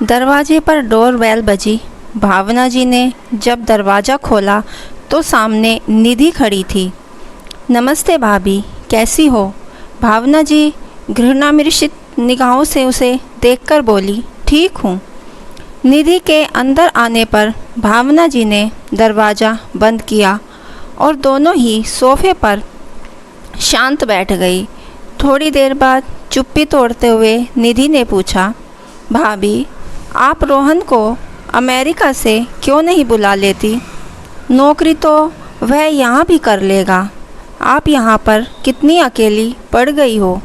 दरवाजे पर डोरबेल बजी। भावना जी ने जब दरवाज़ा खोला तो सामने निधि खड़ी थी। नमस्ते भाभी, कैसी हो? भावना जी घृणा मिश्रित निगाहों से उसे देखकर बोली। ठीक हूँ। निधि के अंदर आने पर भावना जी ने दरवाज़ा बंद किया और दोनों ही सोफे पर शांत बैठ गई। थोड़ी देर बाद चुप्पी तोड़ते हुए निधि ने पूछा, भाभी, आप रोहन को अमेरिका से क्यों नहीं बुला लेती? नौकरी तो वह यहाँ भी कर लेगा। आप यहाँ पर कितनी अकेली पड़ गई हो।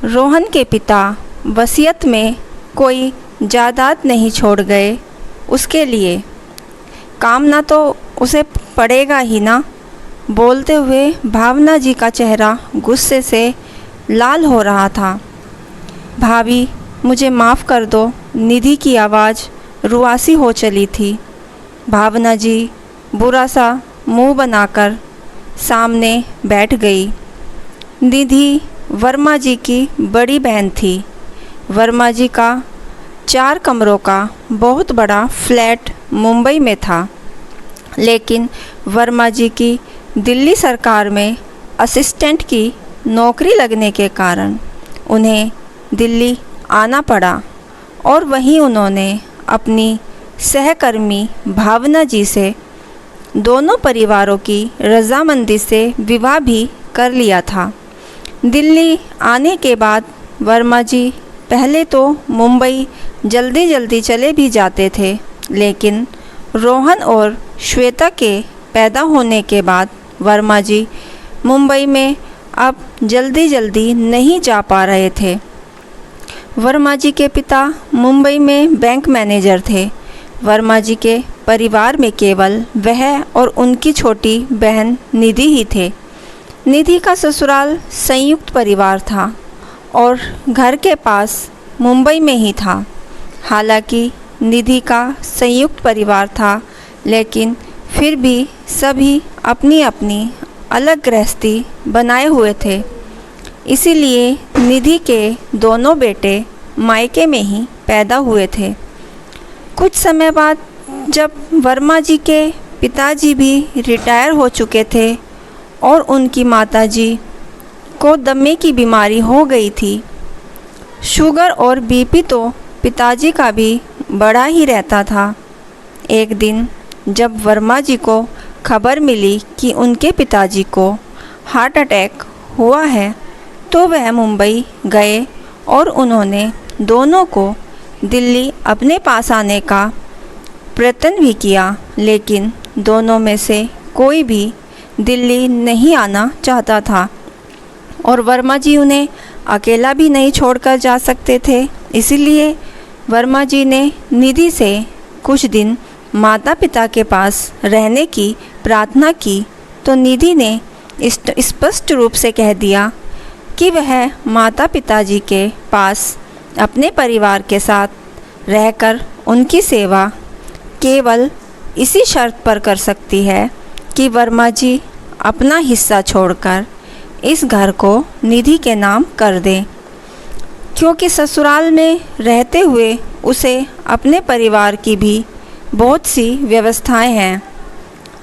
रोहन के पिता वसीयत में कोई जायदाद नहीं छोड़ गए उसके लिए। काम ना तो उसे पड़ेगा ही ना। बोलते हुए भावना जी का चेहरा गुस्से से लाल हो रहा था। भाभी, मुझे माफ़ कर दो। निधि की आवाज़ रुआसी हो चली थी। भावना जी बुरा सा मुंह बनाकर सामने बैठ गई। निधि वर्मा जी की बड़ी बहन थी। वर्मा जी का 4 कमरों का बहुत बड़ा फ्लैट मुंबई में था, लेकिन वर्मा जी की दिल्ली सरकार में असिस्टेंट की नौकरी लगने के कारण उन्हें दिल्ली आना पड़ा और वहीं उन्होंने अपनी सहकर्मी भावना जी से दोनों परिवारों की रजामंदी से विवाह भी कर लिया था। दिल्ली आने के बाद वर्मा जी पहले तो मुंबई जल्दी जल्दी चले भी जाते थे, लेकिन रोहन और श्वेता के पैदा होने के बाद वर्मा जी मुंबई में अब जल्दी जल्दी नहीं जा पा रहे थे। वर्मा जी के पिता मुंबई में बैंक मैनेजर थे। वर्मा जी के परिवार में केवल वह और उनकी छोटी बहन निधि ही थे। निधि का ससुराल संयुक्त परिवार था और घर के पास मुंबई में ही था। हालांकि निधि का संयुक्त परिवार था, लेकिन फिर भी सभी अपनी अपनी अलग गृहस्थी बनाए हुए थे। इसीलिए निधि के दोनों बेटे मायके में ही पैदा हुए थे। कुछ समय बाद जब वर्मा जी के पिताजी भी रिटायर हो चुके थे और उनकी माताजी को दमे की बीमारी हो गई थी। शुगर और बीपी तो पिताजी का भी बढ़ा ही रहता था। एक दिन जब वर्मा जी को खबर मिली कि उनके पिताजी को हार्ट अटैक हुआ है, तो वह मुंबई गए और उन्होंने दोनों को दिल्ली अपने पास आने का प्रयत्न भी किया, लेकिन दोनों में से कोई भी दिल्ली नहीं आना चाहता था और वर्मा जी उन्हें अकेला भी नहीं छोड़कर जा सकते थे। इसीलिए वर्मा जी ने निधि से कुछ दिन माता पिता के पास रहने की प्रार्थना की, तो निधि ने स्पष्ट रूप से कह दिया कि वह माता पिताजी के पास अपने परिवार के साथ रहकर उनकी सेवा केवल इसी शर्त पर कर सकती है कि वर्मा जी अपना हिस्सा छोड़कर इस घर को निधि के नाम कर दें, क्योंकि ससुराल में रहते हुए उसे अपने परिवार की भी बहुत सी व्यवस्थाएं हैं।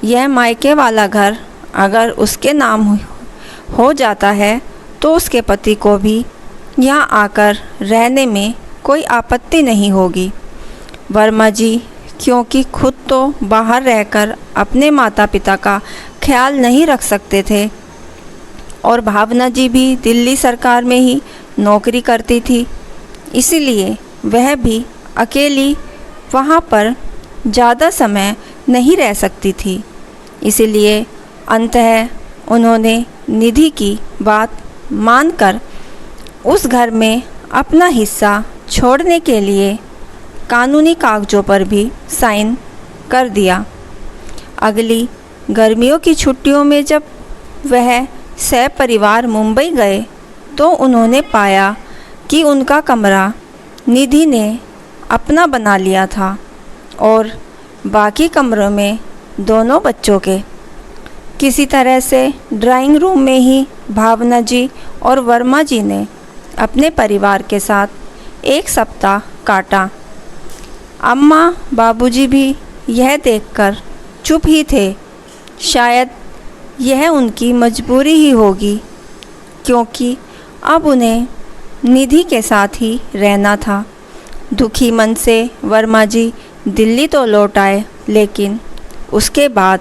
यह मायके वाला घर अगर उसके नाम हो जाता है तो उसके पति को भी यहाँ आकर रहने में कोई आपत्ति नहीं होगी। वर्मा जी क्योंकि खुद तो बाहर रहकर अपने माता पिता का ख्याल नहीं रख सकते थे और भावना जी भी दिल्ली सरकार में ही नौकरी करती थी, इसीलिए वह भी अकेली वहाँ पर ज़्यादा समय नहीं रह सकती थी। इसीलिए अंततः उन्होंने निधि की बात मानकर उस घर में अपना हिस्सा छोड़ने के लिए कानूनी कागज़ों पर भी साइन कर दिया। अगली गर्मियों की छुट्टियों में जब वह सहपरिवार मुंबई गए तो उन्होंने पाया कि उनका कमरा निधि ने अपना बना लिया था और बाकी कमरों में दोनों बच्चों के। किसी तरह से ड्राइंग रूम में ही भावना जी और वर्मा जी ने अपने परिवार के साथ एक सप्ताह काटा। अम्मा बाबूजी भी यह देखकर चुप ही थे। शायद यह उनकी मजबूरी ही होगी, क्योंकि अब उन्हें निधि के साथ ही रहना था। दुखी मन से वर्मा जी दिल्ली तो लौट आए, लेकिन उसके बाद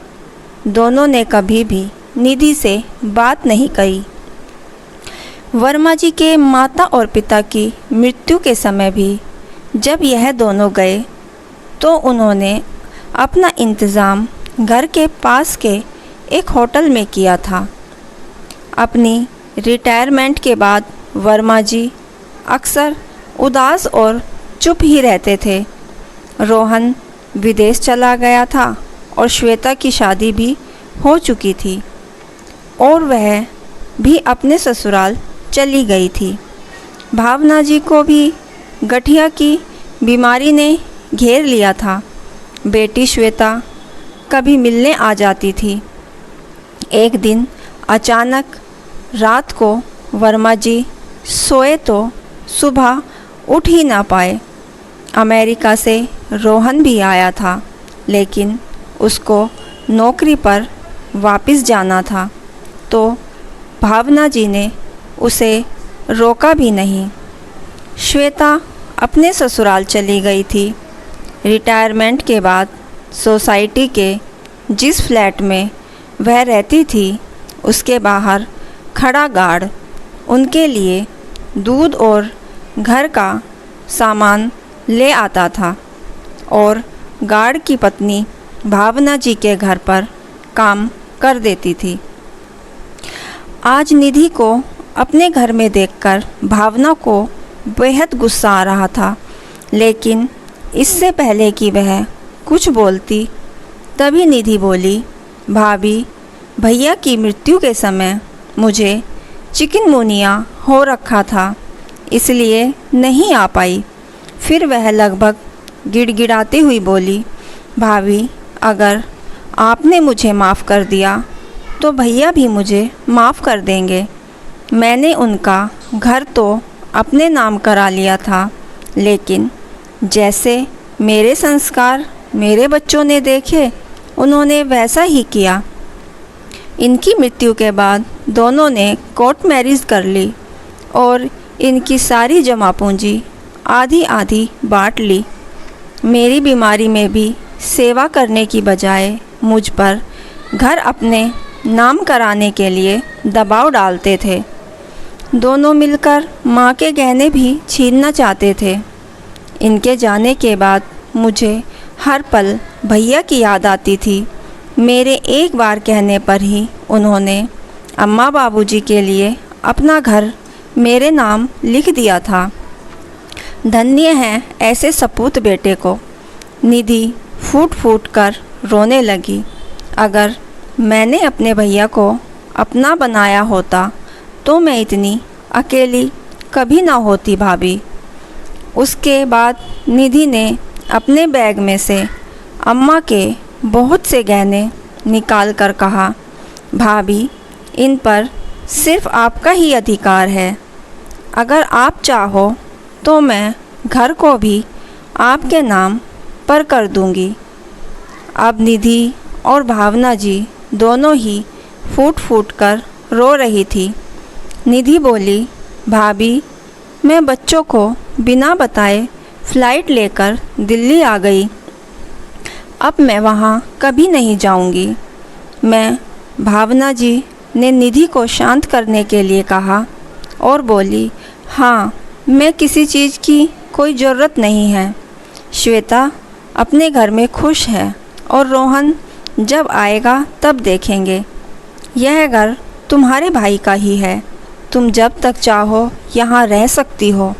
दोनों ने कभी भी निधि से बात नहीं कही। वर्मा जी के माता और पिता की मृत्यु के समय भी जब यह दोनों गए तो उन्होंने अपना इंतज़ाम घर के पास के एक होटल में किया था। अपनी रिटायरमेंट के बाद वर्मा जी अक्सर उदास और चुप ही रहते थे। रोहन विदेश चला गया था और श्वेता की शादी भी हो चुकी थी और वह भी अपने ससुराल चली गई थी। भावना जी को भी गठिया की बीमारी ने घेर लिया था। बेटी श्वेता कभी मिलने आ जाती थी। एक दिन अचानक रात को वर्मा जी सोए तो सुबह उठ ही ना पाए। अमेरिका से रोहन भी आया था, लेकिन उसको नौकरी पर वापस जाना था, तो भावना जी ने उसे रोका भी नहीं। श्वेता अपने ससुराल चली गई थी। रिटायरमेंट के बाद सोसाइटी के जिस फ्लैट में वह रहती थी, उसके बाहर खड़ा गार्ड उनके लिए दूध और घर का सामान ले आता था और गार्ड की पत्नी भावना जी के घर पर काम कर देती थी। आज निधि को अपने घर में देखकर भावना को बेहद गुस्सा आ रहा था, लेकिन इससे पहले कि वह कुछ बोलती तभी निधि बोली, भाभी, भैया की मृत्यु के समय मुझे चिकनगुनिया हो रखा था, इसलिए नहीं आ पाई। फिर वह लगभग गिड़गिड़ाती हुई बोली, भाभी, अगर आपने मुझे माफ़ कर दिया तो भैया भी मुझे माफ़ कर देंगे। मैंने उनका घर तो अपने नाम करा लिया था, लेकिन जैसे मेरे संस्कार मेरे बच्चों ने देखे, उन्होंने वैसा ही किया। इनकी मृत्यु के बाद दोनों ने कोर्ट मैरिज कर ली और इनकी सारी जमा पूंजी आधी आधी बांट ली। मेरी बीमारी में भी सेवा करने की बजाय मुझ पर घर अपने नाम कराने के लिए दबाव डालते थे। दोनों मिलकर माँ के गहने भी छीनना चाहते थे। इनके जाने के बाद मुझे हर पल भैया की याद आती थी। मेरे एक बार कहने पर ही उन्होंने अम्मा बाबूजी के लिए अपना घर मेरे नाम लिख दिया था। धन्य है ऐसे सपूत बेटे को। निधि फूट फूट कर रोने लगी। अगर मैंने अपने भैया को अपना बनाया होता तो मैं इतनी अकेली कभी ना होती भाभी। उसके बाद निधि ने अपने बैग में से अम्मा के बहुत से गहने निकाल कर कहा, भाभी, इन पर सिर्फ आपका ही अधिकार है। अगर आप चाहो तो मैं घर को भी आपके नाम पर कर दूंगी। अब निधि और भावना जी दोनों ही फूट फूट कर रो रही थी। निधि बोली, भाभी, मैं बच्चों को बिना बताए फ़्लाइट लेकर दिल्ली आ गई। अब मैं वहाँ कभी नहीं जाऊँगी। मैं भावना जी ने निधि को शांत करने के लिए कहा और बोली, हाँ, मैं किसी चीज़ की कोई ज़रूरत नहीं है। श्वेता अपने घर में खुश है और रोहन जब आएगा तब देखेंगे। यह घर तुम्हारे भाई का ही है। तुम जब तक चाहो यहाँ रह सकती हो।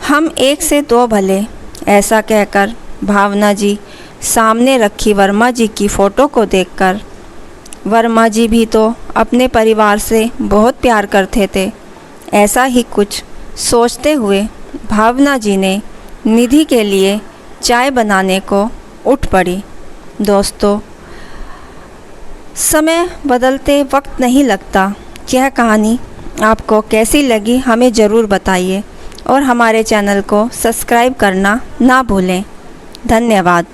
हम एक से दो भले। ऐसा कहकर भावना जी सामने रखी वर्मा जी की फ़ोटो को देखकर, वर्मा जी भी तो अपने परिवार से बहुत प्यार करते थे, ऐसा ही कुछ सोचते हुए भावना जी ने निधि के लिए चाय बनाने को उठ पड़ी। दोस्तों, समय बदलते वक्त नहीं लगता। यह कहानी आपको कैसी लगी हमें ज़रूर बताइए और हमारे चैनल को सब्सक्राइब करना ना भूलें। धन्यवाद।